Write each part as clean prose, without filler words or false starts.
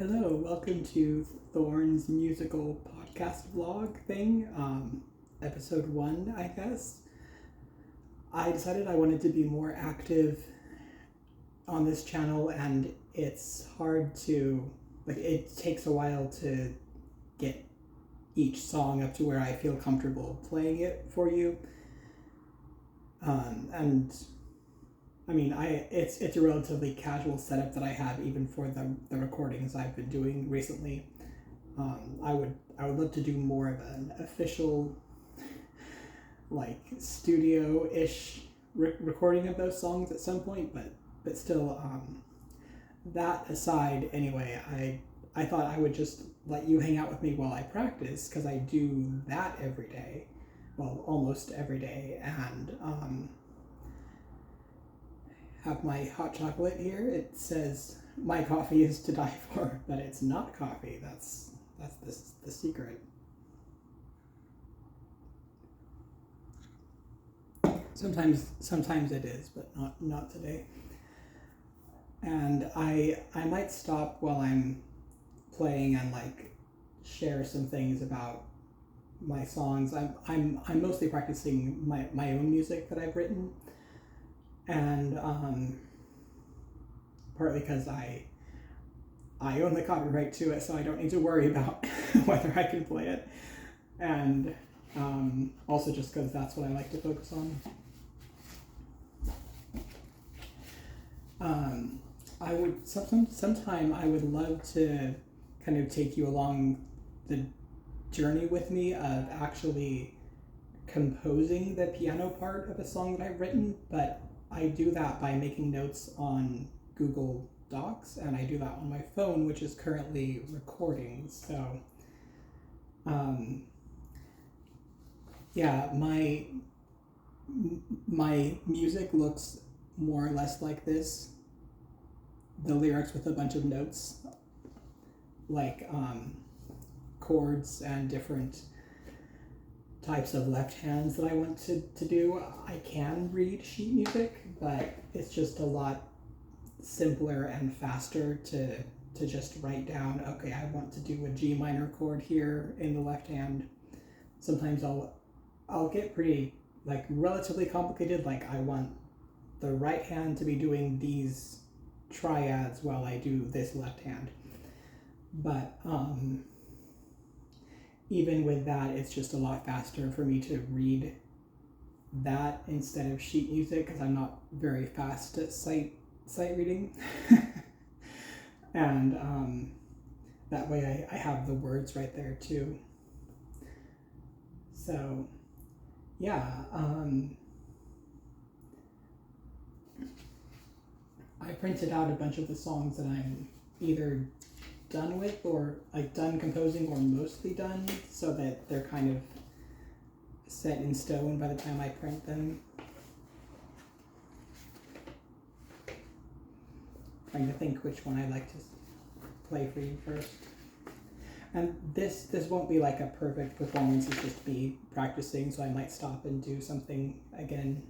Hello, welcome to Thorn's musical podcast vlog thing, episode 1, I guess. I decided I wanted to be more active on this channel, and it's hard to, it takes a while to get each song up to where I feel comfortable playing it for you. And I mean, it's a relatively casual setup that I have even for the recordings I've been doing recently. I would love to do more of an official, like studio-ish recording of those songs at some point, but still, that aside, anyway, I thought I would just let you hang out with me while I practice, because I do that every day, well, almost every day, and have my hot chocolate here. It says my coffee is to die for, but it's not coffee. That's the secret. Sometimes it is, but not today. And I might stop while I'm playing and like share some things about my songs. I'm mostly practicing my own music that I've written. And partly because I own the copyright to it, so I don't need to worry about whether I can play it, and also just because that's what I like to focus on. I would sometime I would love to kind of take you along the journey with me of actually composing the piano part of a song that I've written, but I do that by making notes on Google Docs, and I do that on my phone, which is currently recording. So, yeah, my music looks more or less like this. The lyrics with a bunch of notes, like chords and different types of left hands that I want to do. I can read sheet music, but it's just a lot simpler and faster to just write down, okay, I want to do a G minor chord here in the left hand. Sometimes I'll get pretty, like, relatively complicated, like I want the right hand to be doing these triads while I do this left hand. But even with that, it's just a lot faster for me to read that instead of sheet music, because I'm not very fast at sight reading. And that way I have the words right there too. So yeah, I printed out a bunch of the songs that I'm either done with, or like done composing, or mostly done, so that they're kind of set in stone by the time I print them. Trying to think which one I'd like to play for you first. And this won't be like a perfect performance, it's just me practicing, so I might stop and do something again.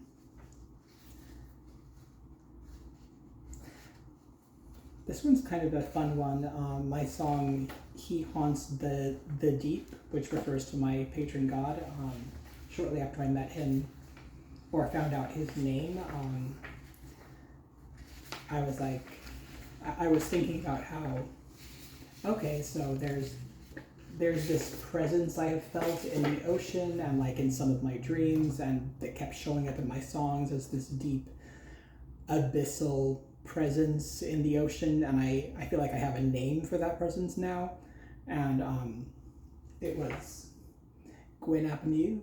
This one's kind of a fun one. My song, He Haunts the Deep, which refers to my patron god. Shortly after I met him, or found out his name, I was like, I was thinking about how, okay, so there's this presence I have felt in the ocean and like in some of my dreams, and that kept showing up in my songs as this deep, abyssal presence in the ocean, and I feel like I have a name for that presence now, and it was Gwyn Apnew.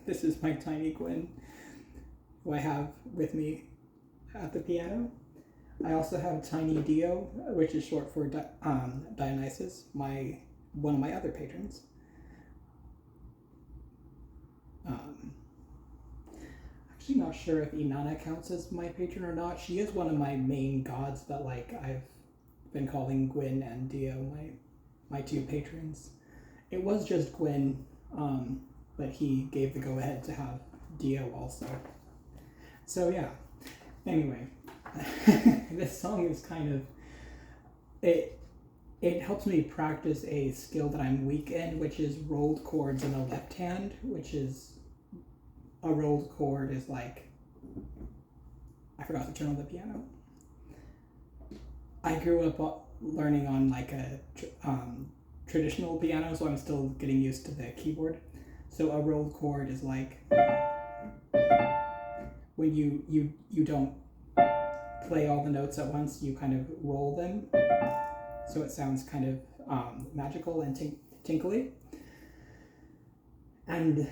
This is my tiny Gwyn, who I have with me at the piano. I also have Tiny Dio, which is short for Dionysus, one of my other patrons. Actually not sure if Inanna counts as my patron or not. She is one of my main gods, but like I've been calling Gwyn and Dio my two patrons. It was just Gwyn, but he gave the go-ahead to have Dio also. So yeah, anyway, this song is kind of, it helps me practice a skill that I'm weak in, which is rolled chords in the left hand, which is a rolled chord is like, I forgot to turn on the piano. I grew up learning on like a traditional piano, so I'm still getting used to the keyboard. So a rolled chord is like when you don't play all the notes at once, you kind of roll them, so it sounds kind of magical and tinkly. And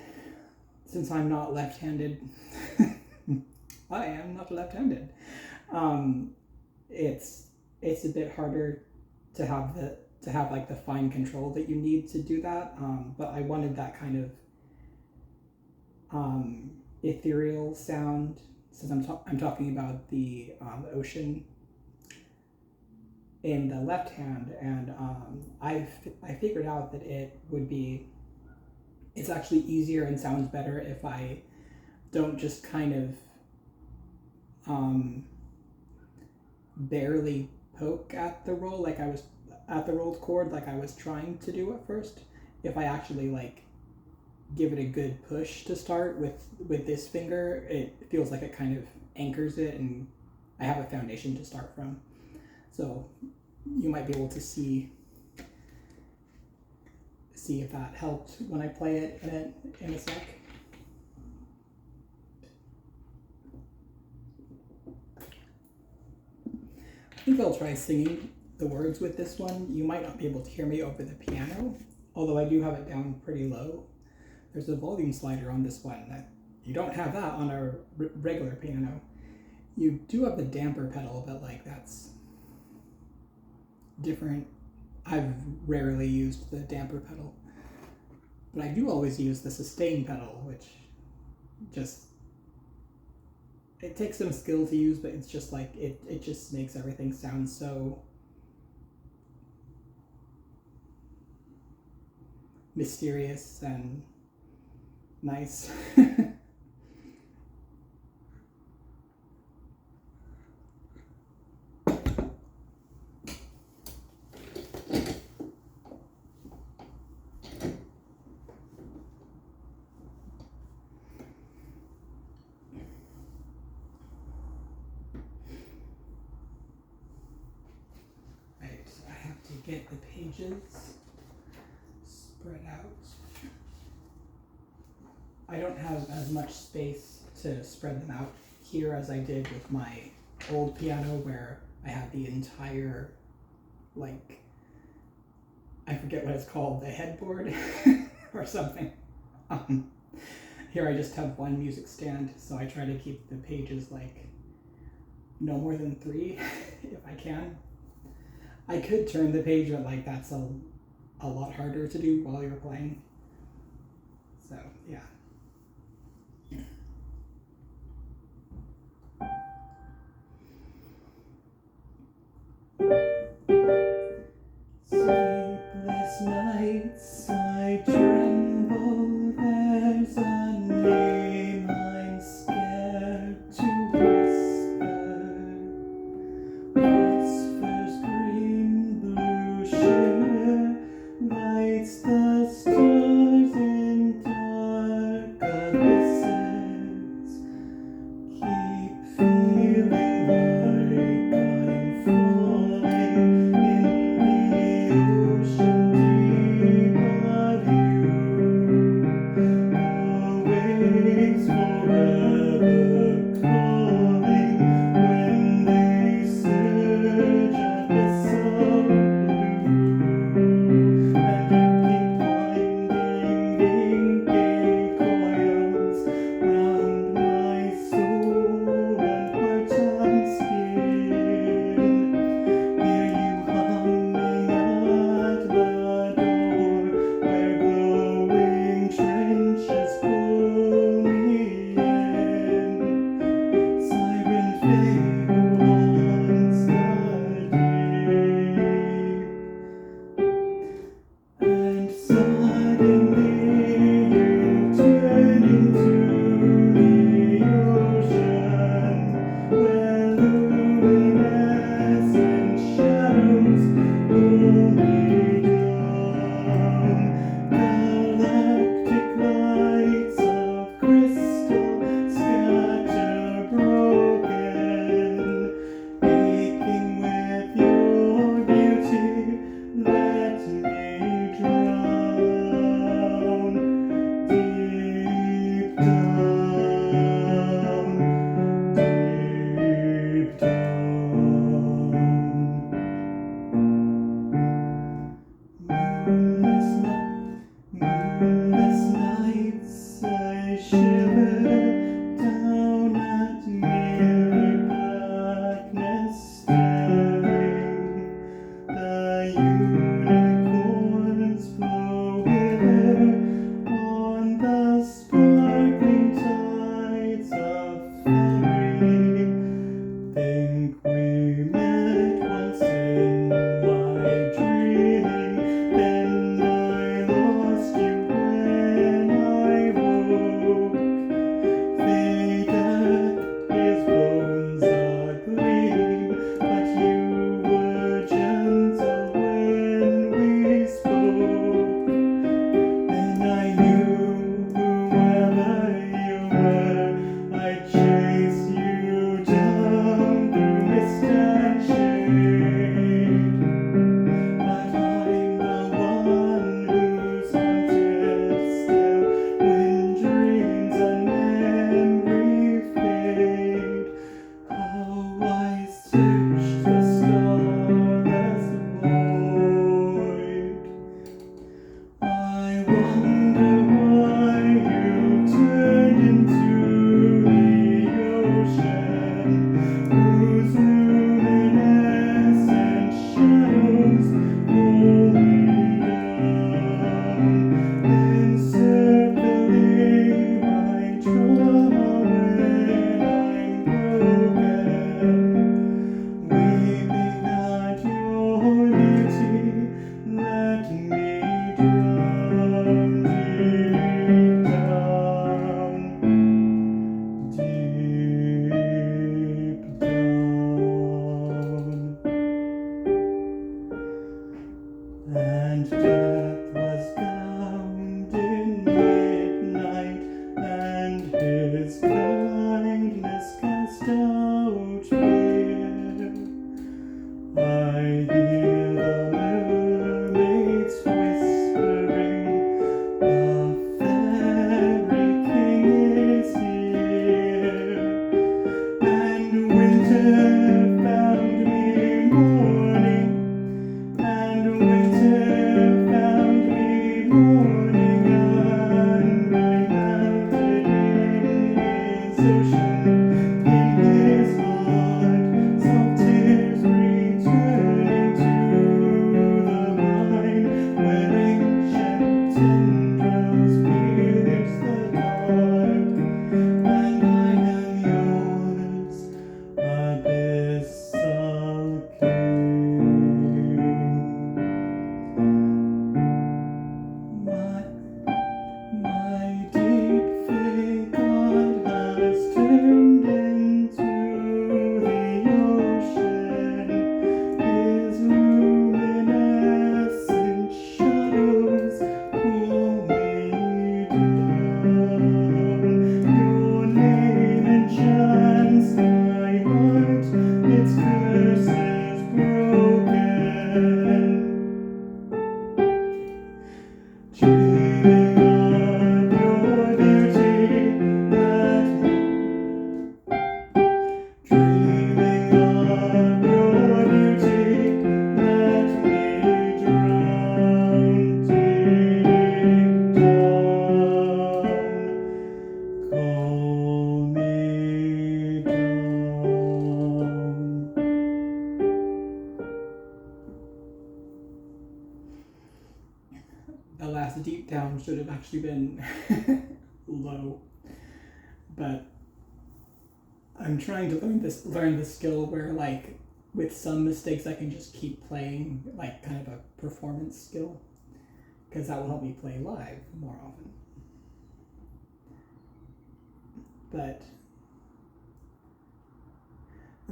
since I'm not left-handed, I am not left-handed. It's a bit harder to have like the fine control that you need to do that. But I wanted that kind of ethereal sound, since I'm talking about the ocean in the left hand, and I figured out that it's actually easier and sounds better if I don't just kind of barely poke at the roll like I was at the rolled chord like I was trying to do at first. If I actually like give it a good push to start with this finger, it feels like it kind of anchors it, and I have a foundation to start from. So you might be able to see if that helped when I play it in a sec. I think I'll try singing the words with this one. You might not be able to hear me over the piano, although I do have it down pretty low. There's a volume slider on this one. You don't have that on a regular piano. You do have the damper pedal, but like that's different. I've rarely used the damper pedal, but I do always use the sustain pedal, which it takes some skill to use, but it's just like it just makes everything sound so mysterious and nice. Get the pages spread out. I don't have as much space to spread them out here as I did with my old piano, where I had the entire, like, I forget what it's called, the headboard or something. Here I just have one music stand, so I try to keep the pages like no more than 3 if I can. I could turn the page, but like that's a lot harder to do while you're playing. So yeah. Sleepless nights I tremble, there's a name I'm scared to whisper. Phosphorus green blue shimmer lights the stars in dark abysses. Keep feeling like I'm falling hear the mermaids whispering, the fairy king is here, and winter found me mourning, and winter found me mourning, and I melted in his ocean, in his heart, soft tears returning to the vine, where ancient tendrils pierce the dark, and I am yours, abyssal king. My deep figure has turned into the ocean. His luminescent shadows pull me down. Your name enchants my heart, its curse is broken. Dreaming of your beauty, let me. Dreaming of your beauty, let me drown deep down. Call me down. The last deep down should have actually been low, but I'm trying to learn the skill where, like, with some mistakes I can just keep playing, like kind of a performance skill, because that will help me play live more often. But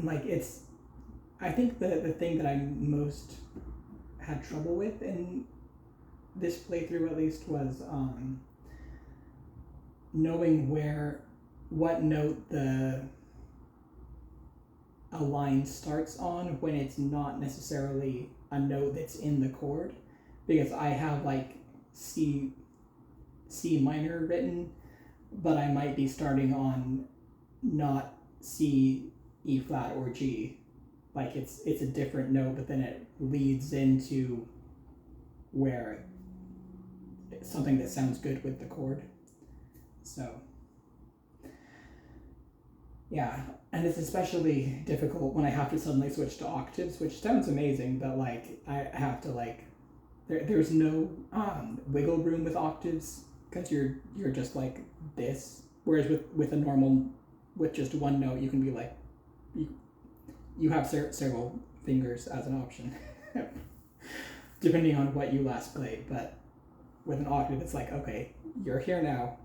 like, I think the thing that I most had trouble with in this playthrough, at least, was knowing what note a line starts on when it's not necessarily a note that's in the chord, because I have like C minor written, but I might be starting on not C, E flat, or G. Like it's a different note, but then it leads into where something that sounds good with the chord. So yeah, and it's especially difficult when I have to suddenly switch to octaves, which sounds amazing, but like I have to like there's no wiggle room with octaves, because you're just like this, whereas with just one note you can be like you have several fingers as an option depending on what you last played. But with an octave, it's like, okay, you're here now,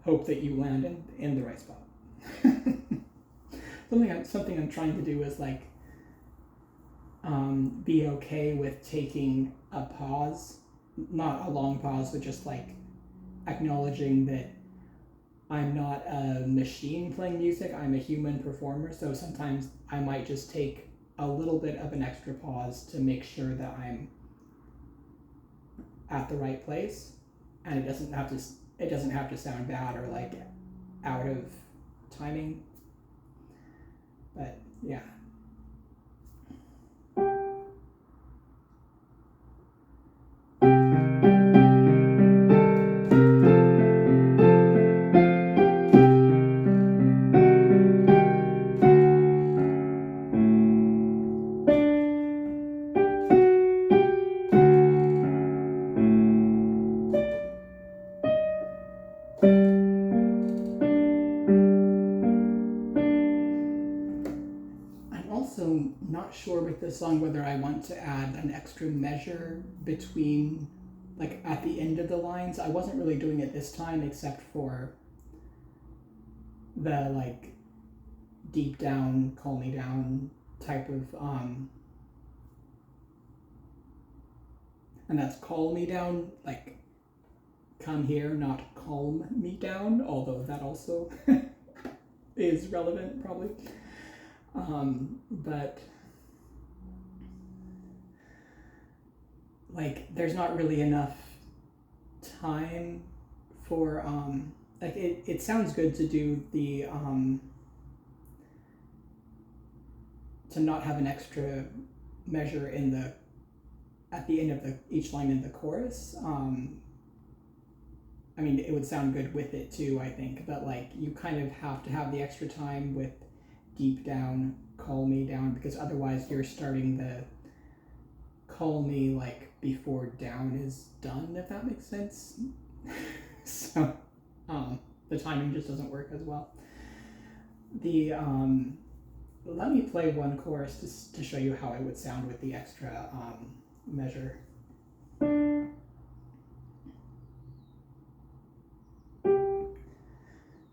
hope that you land in the right spot. Something I'm trying to do is like be okay with taking a pause, not a long pause, but just like acknowledging that I'm not a machine playing music, I'm a human performer, so sometimes I might just take a little bit of an extra pause to make sure that I'm at the right place, and it doesn't have to sound bad or like out of timing. But yeah. Also not sure with this song whether I want to add an extra measure between, like, at the end of the lines. I wasn't really doing it this time, except for the like deep down, call me down type of and that's call me down, like come here, not calm me down, although that also is relevant probably. But like there's not really enough time for like it sounds good to do the to not have an extra measure in the at the end of the each line in the chorus. I mean, it would sound good with it too, I think, but like you kind of have to have the extra time with deep down, call me down, because otherwise you're starting the call me like before down is done, if that makes sense. So the timing just doesn't work as well. The let me play one chorus to show you how it would sound with the extra measure.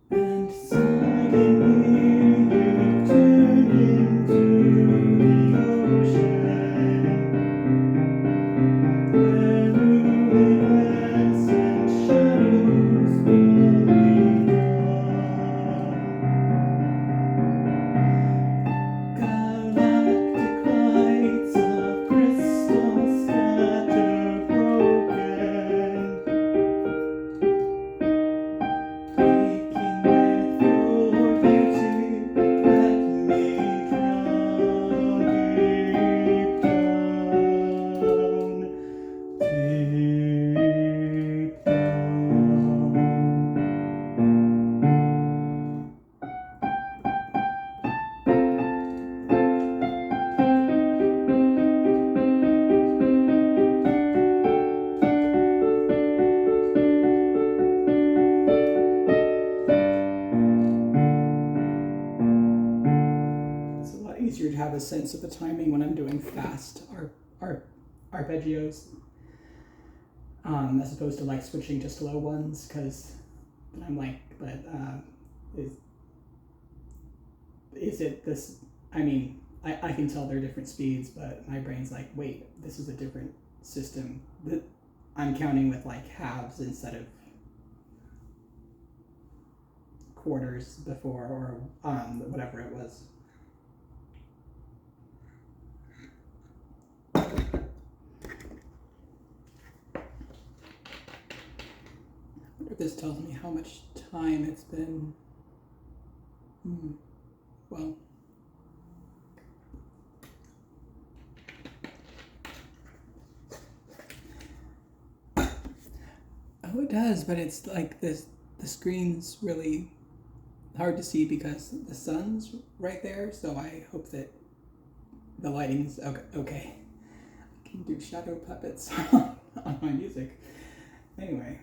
And suddenly you turn into the ocean, where ruins and shadows blowing on. Galactic lights of crystal scatter broken, waking with your beauty, let me drown deep down, deep down. It's a lot easier to have a sense of the timing when I'm doing fast arpeggios, as opposed to like switching to slow ones, because then I'm like, but is it this? I mean, I can tell they're different speeds, but my brain's like, wait, this is a different system. That I'm counting with like halves instead of quarters before, or whatever it was. I wonder if this tells me how much time it's been. Well, oh, it does, but it's like this. The screen's really hard to see because the sun's right there. So I hope that the lighting's okay. I can do shadow puppets on my music. Anyway.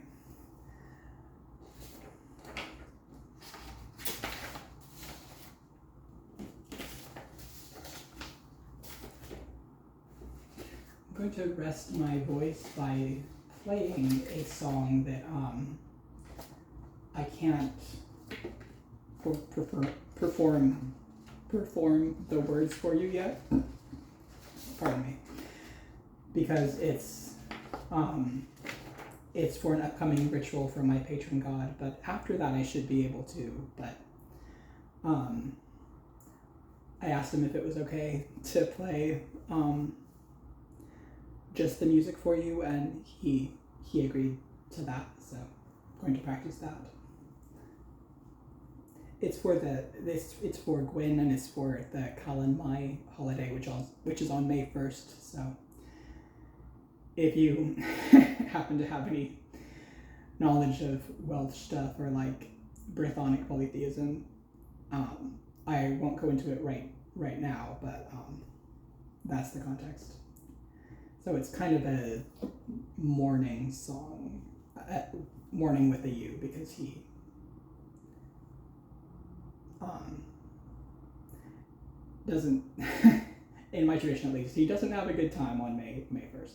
I'm going to rest my voice by playing a song that I can't perform the words for you yet. Pardon me, because it's for an upcoming ritual for my patron god. But after that, I should be able to. But I asked him if it was okay to play just the music for you, and he agreed to that. So I'm going to practice that. It's for it's for Gwyn, and it's for the Kalin Mai holiday, which is on May 1st. So if you happen to have any knowledge of Welsh stuff or like Brythonic polytheism, I won't go into it right now, but that's the context. So it's kind of a mourning song, mourning with a U, because he doesn't, in my tradition at least, he doesn't have a good time on May 1st.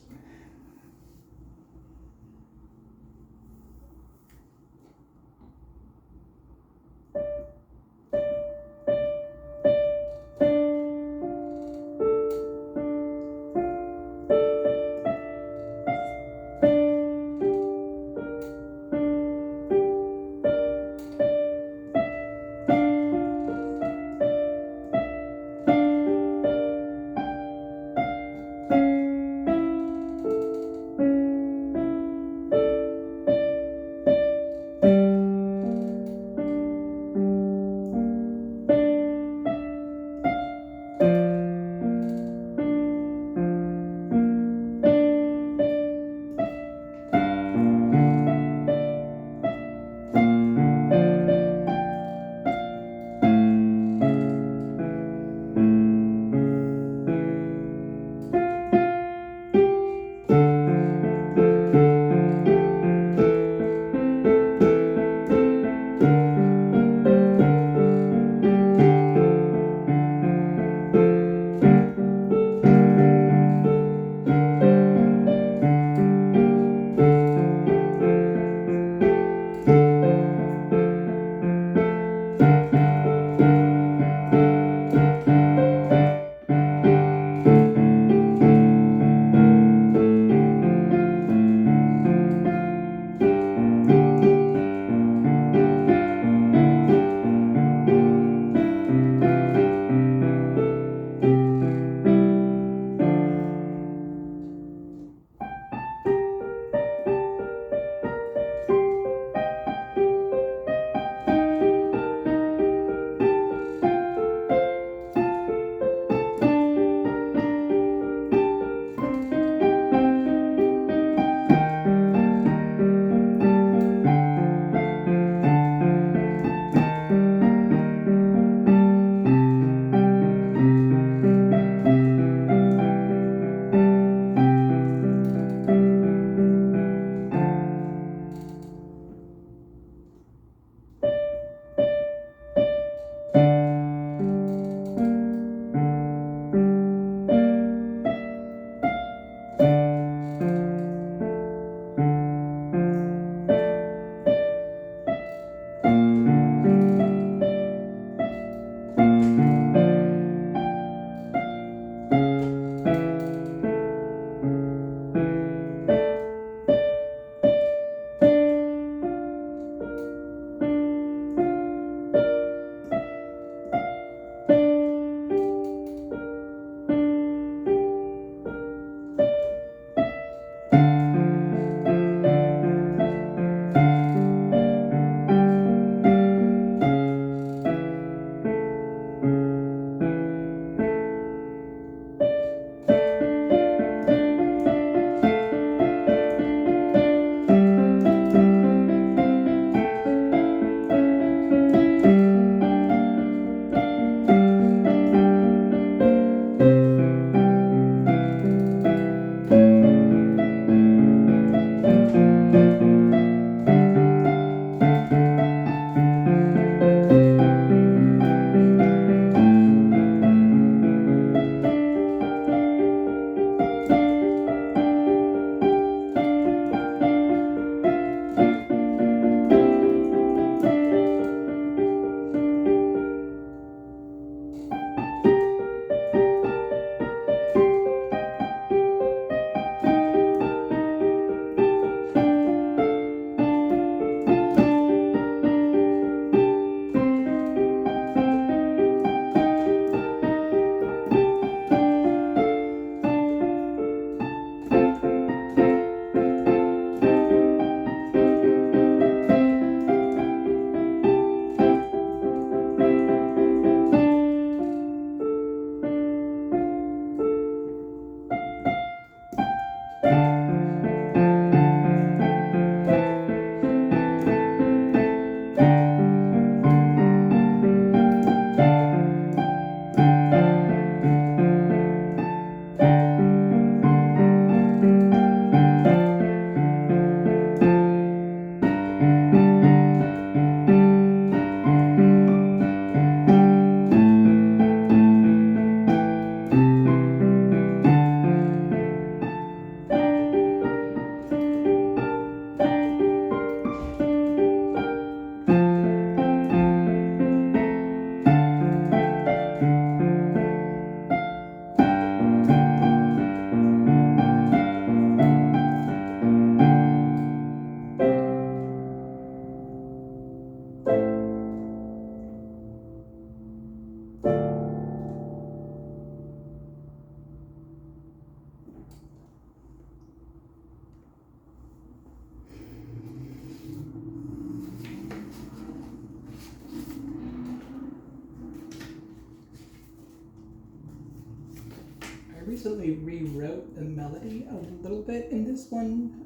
recently rewrote the melody a little bit in this one,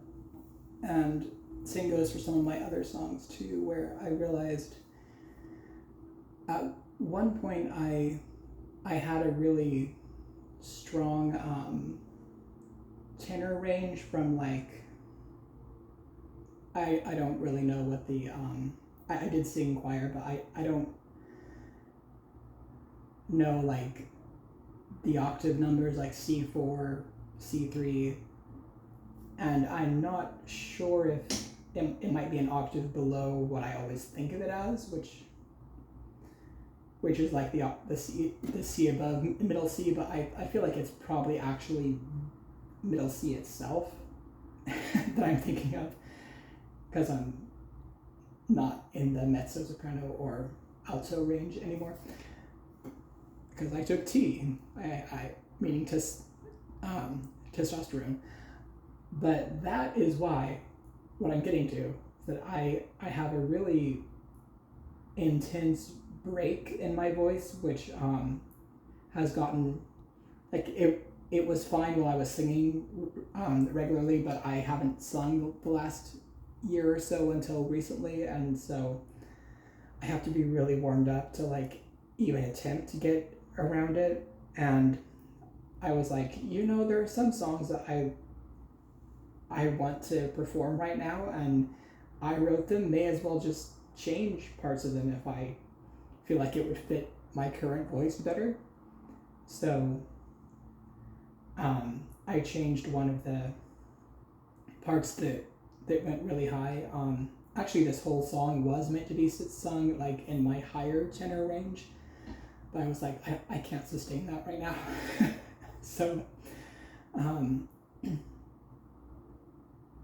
and same goes for some of my other songs too, where I realized at one point I had a really strong tenor range from like, I don't really know what the I did sing choir, but I don't know like the octave numbers like C4, C3, and I'm not sure if it might be an octave below what I always think of it as, which is like the C above middle C, but I feel like it's probably actually middle C itself that I'm thinking of, because I'm not in the mezzo soprano or alto range anymore, because I took T, meaning testosterone. But that is why, what I'm getting to, is that I have a really intense break in my voice, which has gotten, like, it was fine while I was singing regularly, but I haven't sung the last year or so until recently, and so I have to be really warmed up to like even attempt to get around it. And I was like, there are some songs that I want to perform right now, and I wrote them, may as well just change parts of them if I feel like it would fit my current voice better. So I changed one of the parts that went really high. Actually, this whole song was meant to be sung like in my higher tenor range, but I was like, I can't sustain that right now. So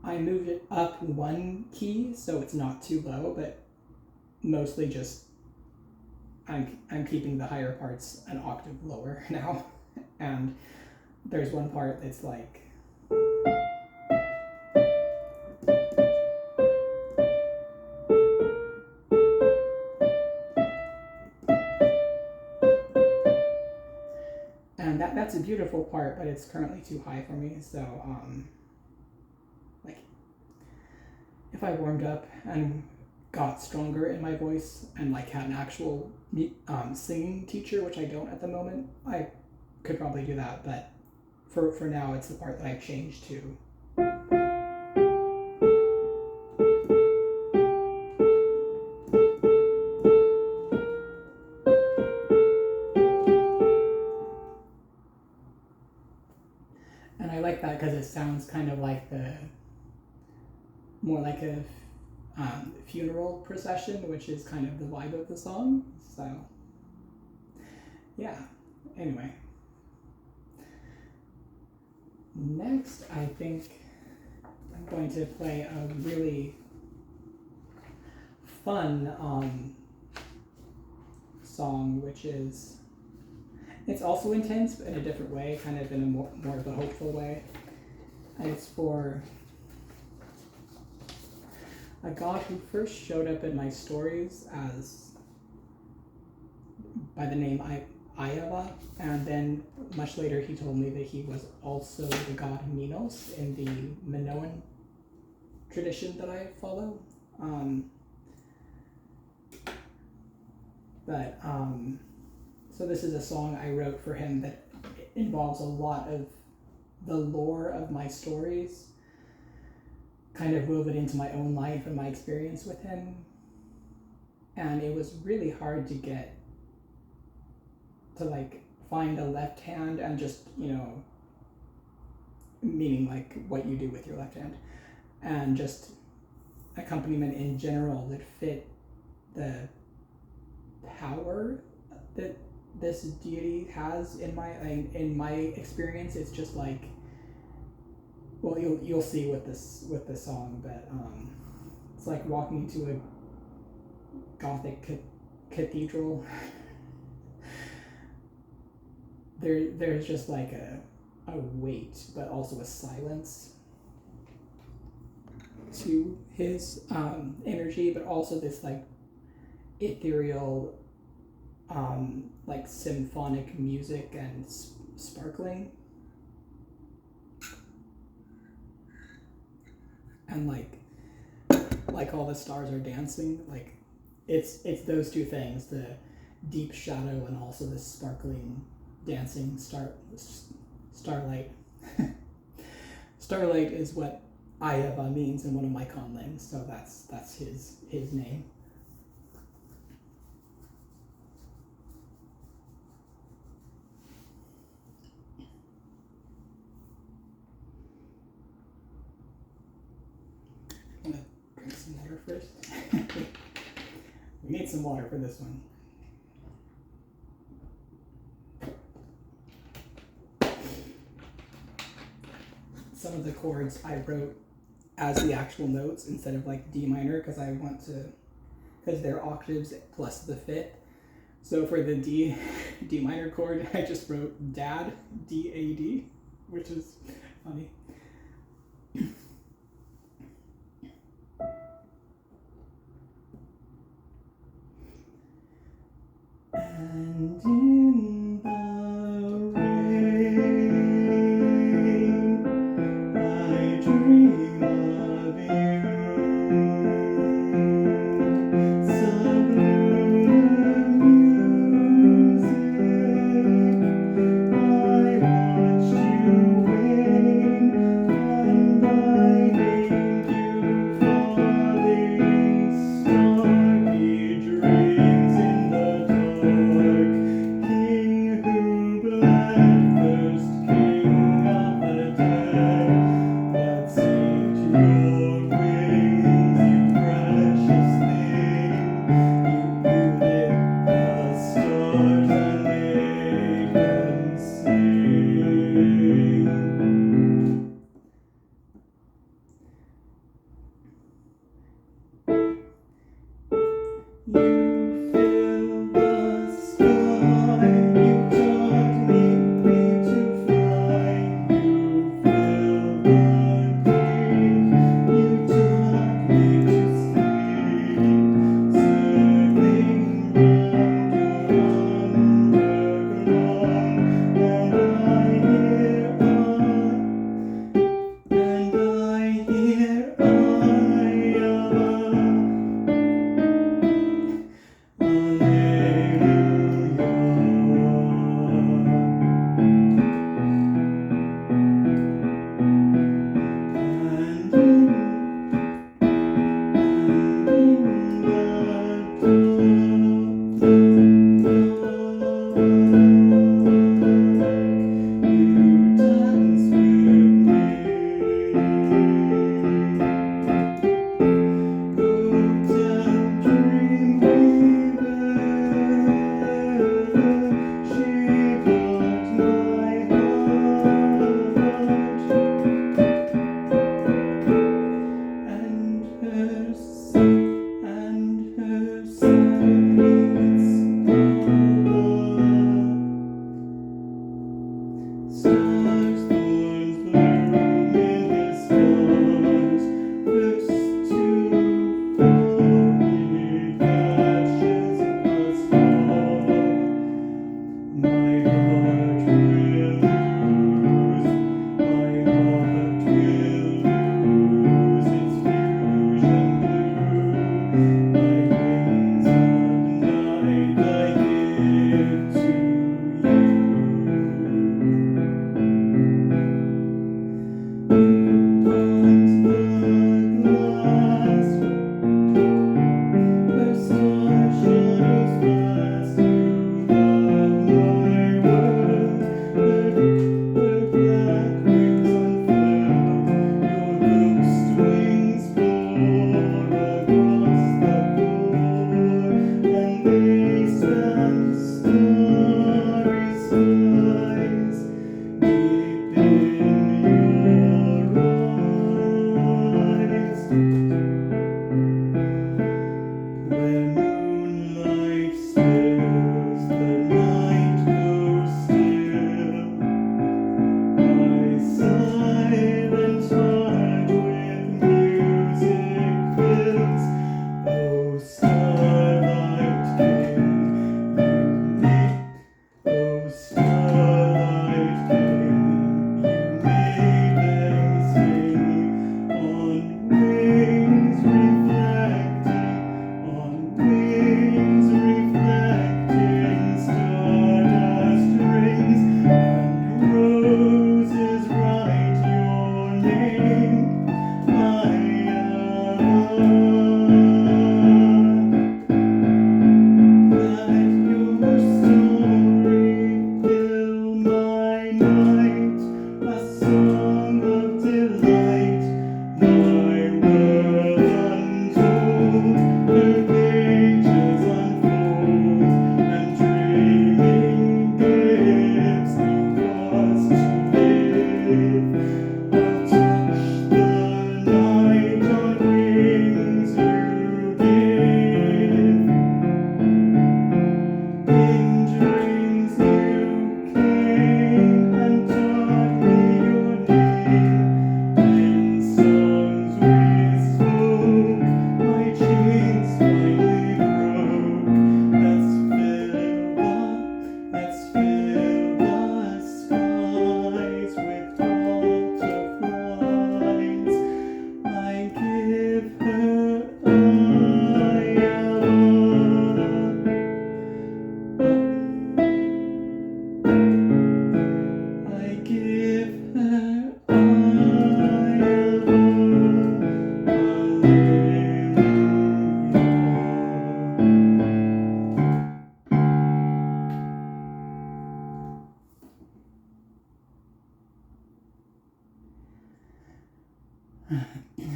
I moved it up one key so it's not too low, but mostly just I'm keeping the higher parts an octave lower now. And there's one part that's like, and that's a beautiful part, but it's currently too high for me. So like, if I warmed up and got stronger in my voice and like had an actual singing teacher, which I don't at the moment, I could probably do that. But for now, it's the part that I've changed to. And I like that because it sounds kind of like more like a funeral procession, which is kind of the vibe of the song. So yeah, anyway. Next, I think I'm going to play a really fun song, which is, it's also intense, but in a different way, kind of in a more of a hopeful way. And it's for a god who first showed up in my stories as by the name Ayava, and then much later he told me that he was also the god Minos in the Minoan tradition that I follow. So this is a song I wrote for him that involves a lot of the lore of my stories, kind of wove it into my own life and my experience with him. And it was really hard to get to like find a left hand and just, meaning like what you do with your left hand, and just accompaniment in general that fit the power that this deity has in my experience. It's just like, well, you'll see with this song, but it's like walking into a Gothic cathedral. There's just like a weight, but also a silence to his energy, but also this like ethereal, like symphonic music and sparkling. and like all the stars are dancing. Like it's those two things, the deep shadow and also the sparkling dancing starlight. Starlight is what Ayava means in one of my conlings, so that's his name. I'm gonna drink some water first. We need some water for this one. Some of the chords I wrote as the actual notes instead of like D minor because they're octaves plus the fifth. So for the D minor chord, I just wrote Dad, D-A-D, which is funny. And in the rain, I dream of you. Subliminal music, I watched you wake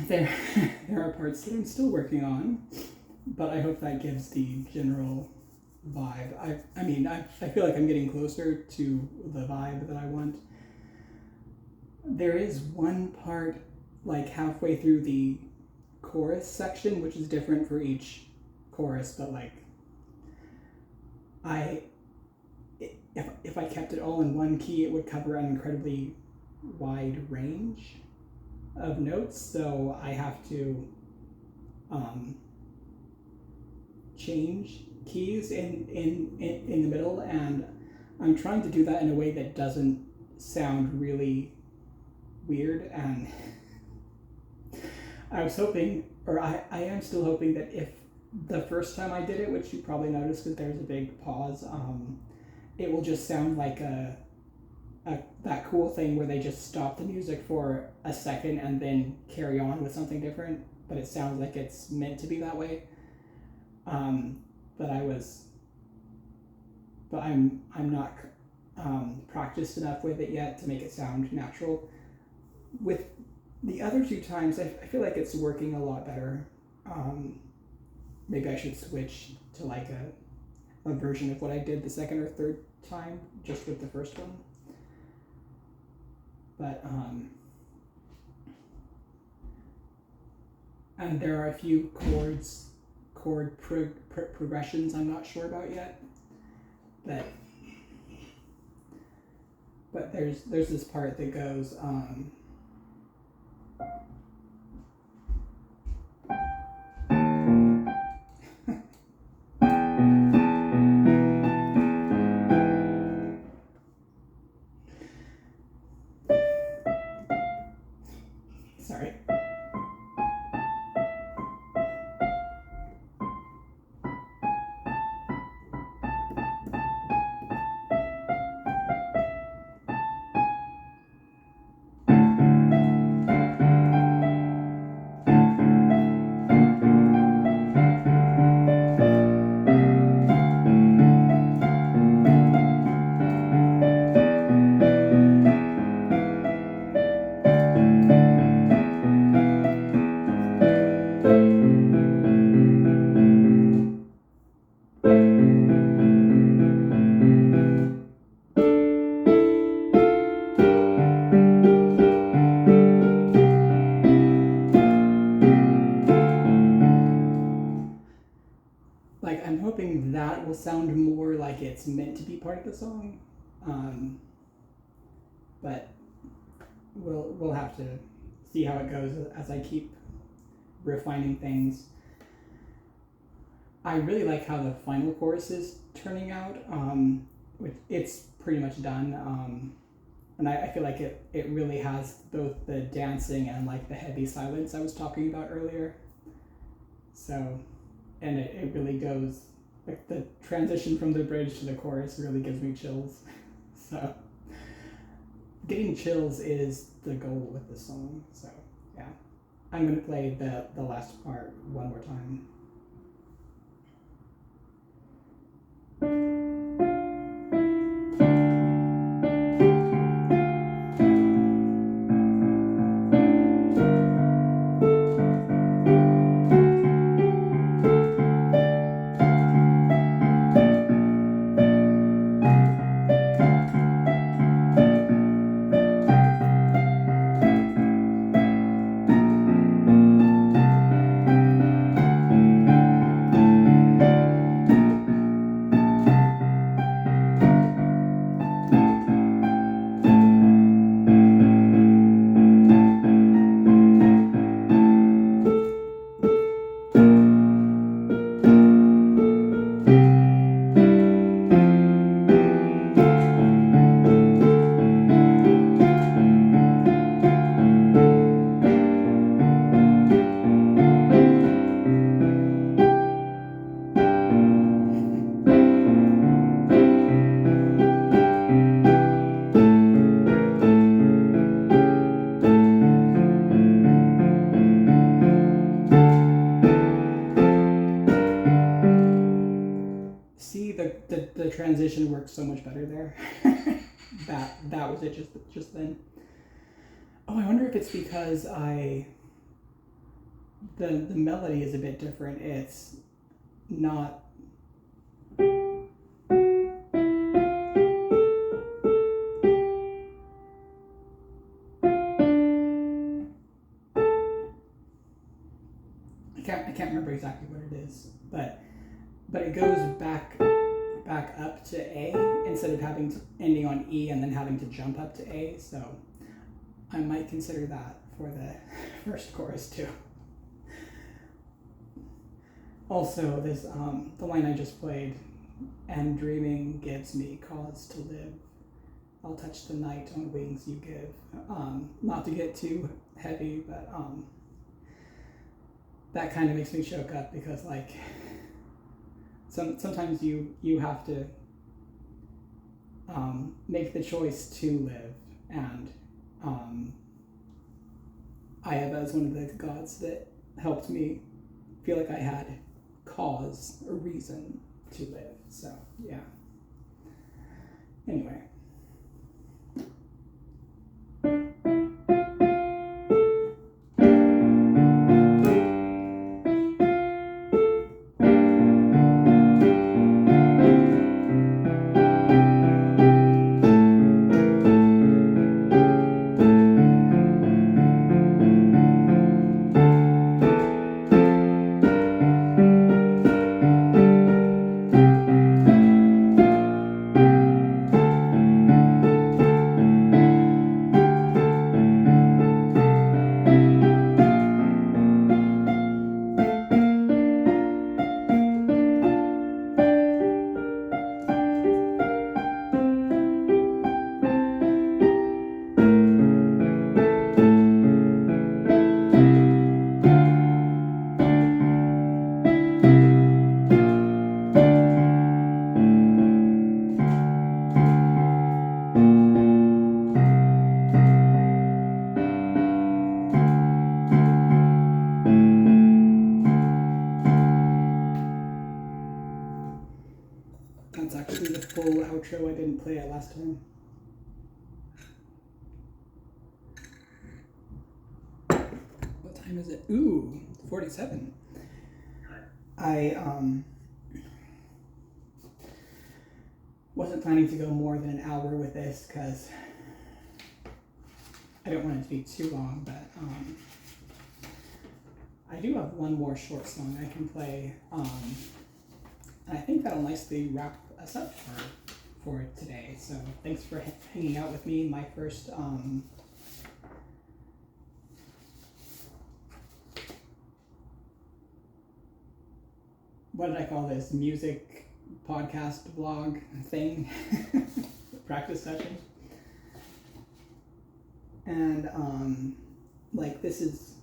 there there are parts that I'm still working on, but I hope that gives the general vibe. I feel like I'm getting closer to the vibe that I want. There is one part like halfway through the chorus section, which is different for each chorus, but like if I kept it all in one key, it would cover an incredibly wide range of notes, so I have to change keys in the middle, and I'm trying to do that in a way that doesn't sound really weird. And I was hoping, or I am still hoping, that if the first time I did it, which you probably noticed because there's a big pause, it will just sound like that cool thing where they just stop the music for a second and then carry on with something different, but it sounds like it's meant to be that way. But I'm not practiced enough with it yet to make it sound natural. With the other two times, I feel like it's working a lot better. Maybe I should switch to like a version of what I did the second or third time, just with the first one. But and there are a few chord progressions I'm not sure about yet. But there's this part that goes sorry. Like, I'm hoping that will sound more like it's meant to be part of the song, but we'll have to see how it goes as I keep refining things. I really like how the final chorus is turning out. It's pretty much done, and I feel like it really has both the dancing and like the heavy silence I was talking about earlier. So, and it really goes, like the transition from the bridge to the chorus really gives me chills. So getting chills is the goal with this song. So yeah, I'm gonna play the last part one more time. See, the transition works so much better there. that was it just then. Oh, I wonder if it's because I the melody is a bit different. It's not. I can't remember exactly what it is, but it goes back up to A instead of having to ending on E and then having to jump up to A. So I might consider that for the first chorus too. Also, there's the line I just played, and dreaming gives me cause to live. I'll touch the night on wings you give. Not to get too heavy, but that kind of makes me choke up because like sometimes you have to make the choice to live, and Ayaba is one of the gods that helped me feel like I had cause or reason to live. So yeah. Anyway. That's actually the full outro. I didn't play it last time. What time is it? Ooh, 47. I wasn't planning to go more than an hour with this because I don't want it to be too long, but I do have one more short song I can play, and I think that'll nicely wrap us up for today. So thanks for hanging out with me. My first what did I call this? Music podcast vlog thing, practice session. And like this is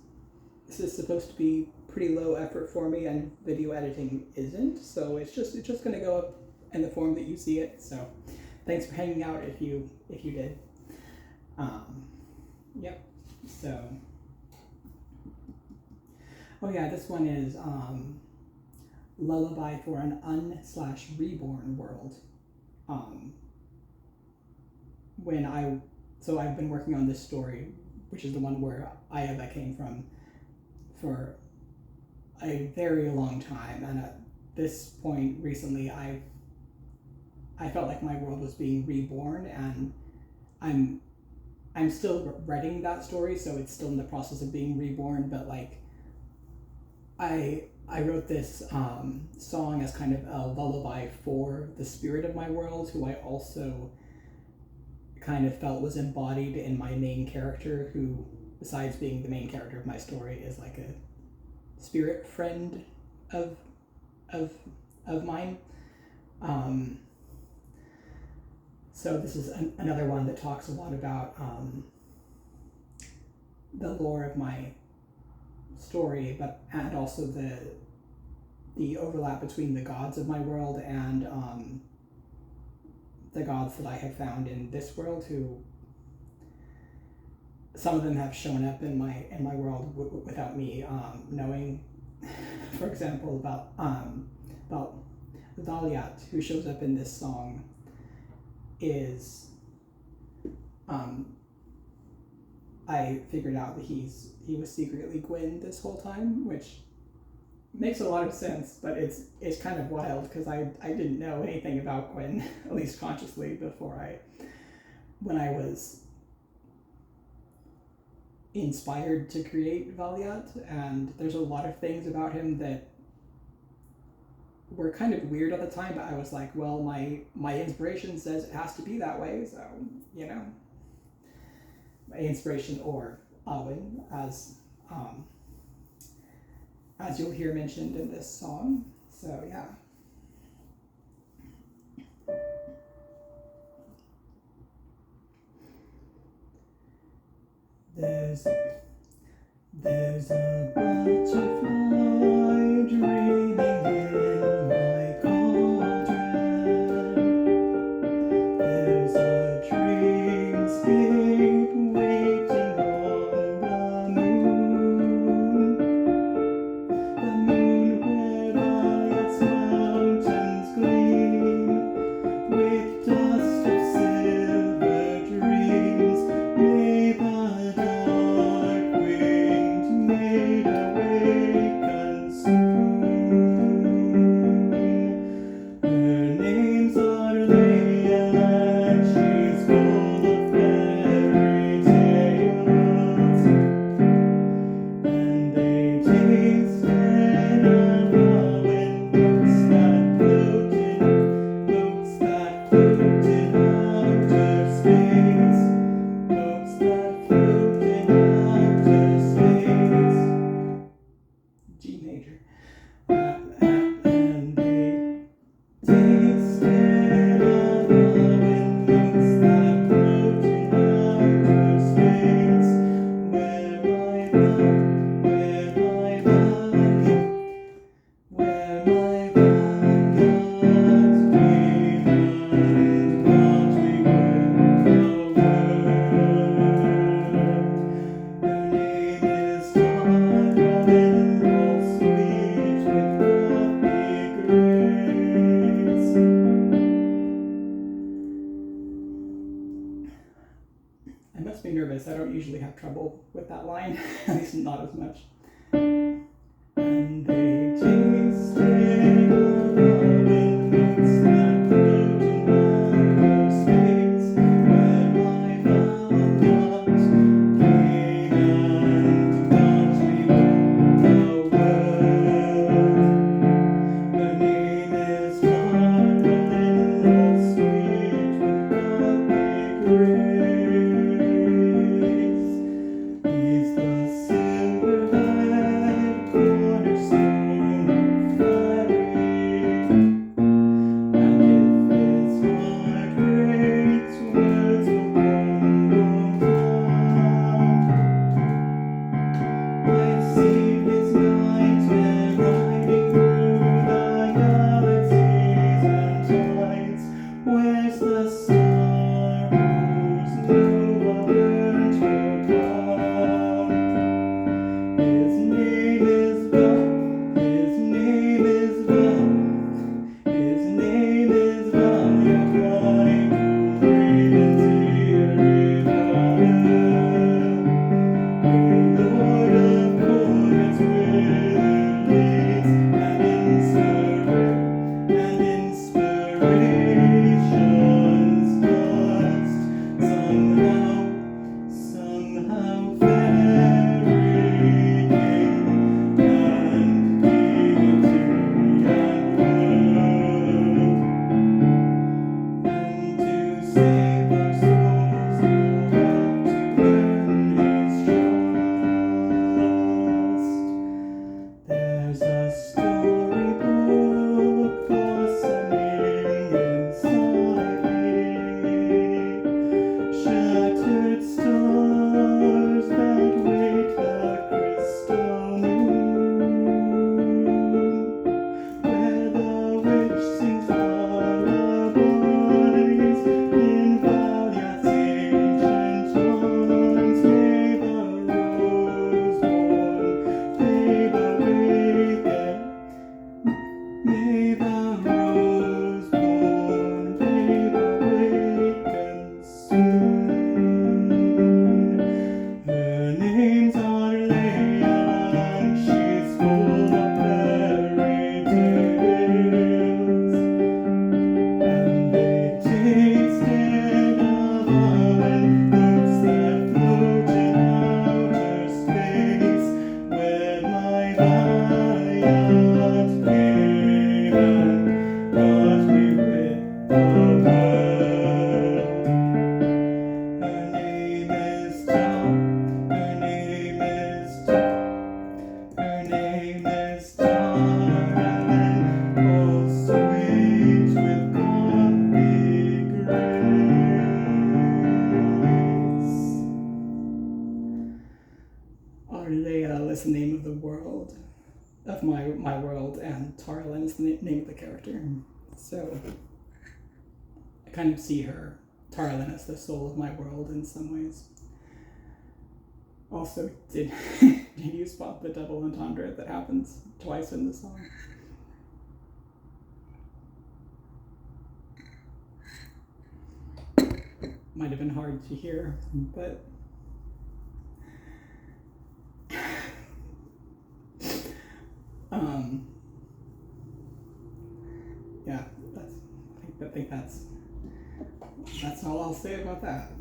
supposed to be pretty low effort for me, and video editing isn't, so it's just gonna go up in the form that you see it. So thanks for hanging out if you did. Yep. So oh yeah, this one is Lullaby for an Un/Reborn World. So I've been working on this story, which is the one where Ayaba came from, for a very long time, and at this point recently I felt like my world was being reborn, and I'm still writing that story, so it's still in the process of being reborn, but like I wrote this song as kind of a lullaby for the spirit of my world, who I also kind of felt was embodied in my main character, who, besides being the main character of my story, is like a spirit friend of mine. So this is another one that talks a lot about the lore of my story, and also the overlap between the gods of my world and the gods that I have found in this world, who some of them have shown up in my world without me knowing. For example, about Valiat, who shows up in this song, is I figured out that he was secretly Gwyn this whole time, which makes a lot of sense, but it's kind of wild because I didn't know anything about Gwyn, at least consciously, when I was inspired to create Valiant, and there's a lot of things about him that were kind of weird at the time, but I was like, well, my inspiration says it has to be that way, so, you know. My inspiration, or Owen, as you'll hear mentioned in this song. So yeah. There's a butterfly dreaming in my cauldron. There's a dreamscape waiting on the moon. The moon where Valiant's mountains gleam with dust of silver dreams. May the dark winged maid awaken soon. Her name's Arleia, and she's full of fairy tales, and they tasted of Owen, boats that floated outer space, boats that floated outer space. G major. And they tasted of Owen, boats that floated outer space. Where my Valiant came and brought me the world. Her name is Thorn, all sweet with frothy grace. I must be nervous. I don't usually have trouble with that line, at least not as much. And they tasted of Owen, boats that floated outer space, where my Valiant came and got me the world. Her name is Darling, all sweet with frothy grace. He's the silver-eyed cornerstone. Ardale is the name of the world, of my world, and Tarlin is the name of the character. So I kind of see her, Tarlin, as the soul of my world in some ways. Also, did you spot the double entendre that happens twice in the song? Might have been hard to hear, but yeah, I think that's all I'll say about that.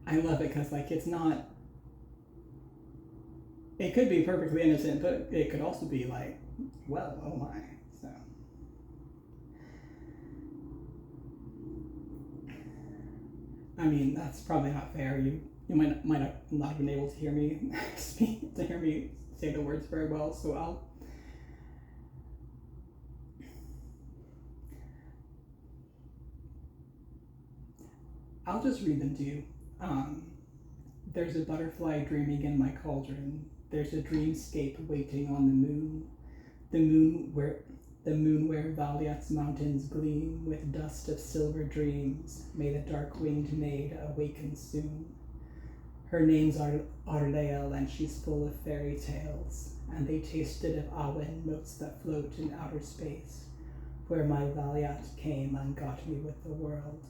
I love it because, like, it's not. It could be perfectly innocent, but it could also be like, well, oh my. So, I mean, that's probably not fair. You might not have been able to hear me hear me say the words very well. So I'll just read them to you. There's a butterfly dreaming in my cauldron. There's a dreamscape waiting on the moon where Valiat's mountains gleam with dust of silver dreams. May the dark-winged maid awaken soon. Her name's Arleal, and she's full of fairy tales, and they tasted of Awen motes that float in outer space, where my Valiat came and got me with the world.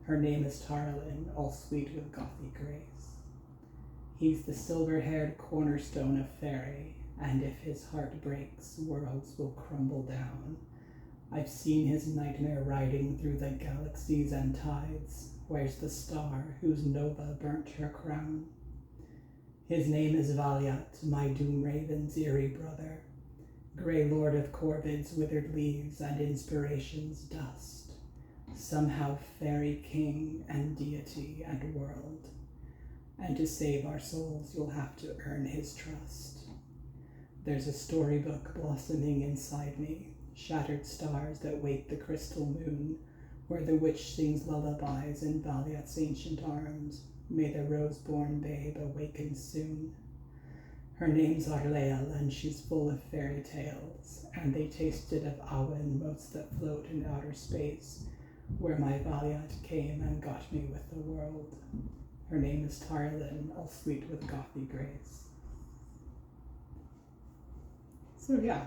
Her name is Tarlin, all sweet with gothic grace. He's the silver-haired cornerstone of fairy, and if his heart breaks, worlds will crumble down. I've seen his nightmare riding through the galaxies and tides. Where's the star whose nova burnt her crown? His name is Valiat, my doom raven's eerie brother, grey lord of Corvid's withered leaves and inspiration's dust. Somehow fairy king and deity and world. And to save our souls, you'll have to earn his trust. There's a storybook blossoming inside me, shattered stars that wait the crystal moon, where the witch sings lullabies in Valiat's ancient arms. May the rose-born babe awaken soon. Her name's Arleal, and she's full of fairy tales, and they tasted of Awen motes that float in outer space, where my Valiant came and got me with the world. Her name is Tarlin, all sweet with gothy grace. So yeah,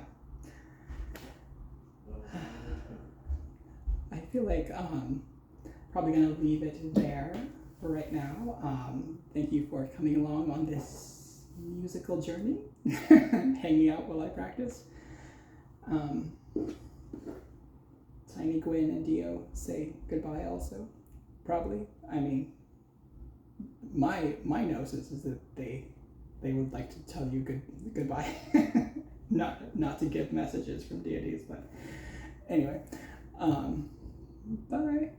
I feel like probably gonna leave it there for right now. Thank you for coming along on this musical journey, hanging out while I practice. Tiny Gwen and Dio say goodbye also, probably. I mean, my gnosis is that they would like to tell you goodbye, not to give messages from deities, but anyway, bye.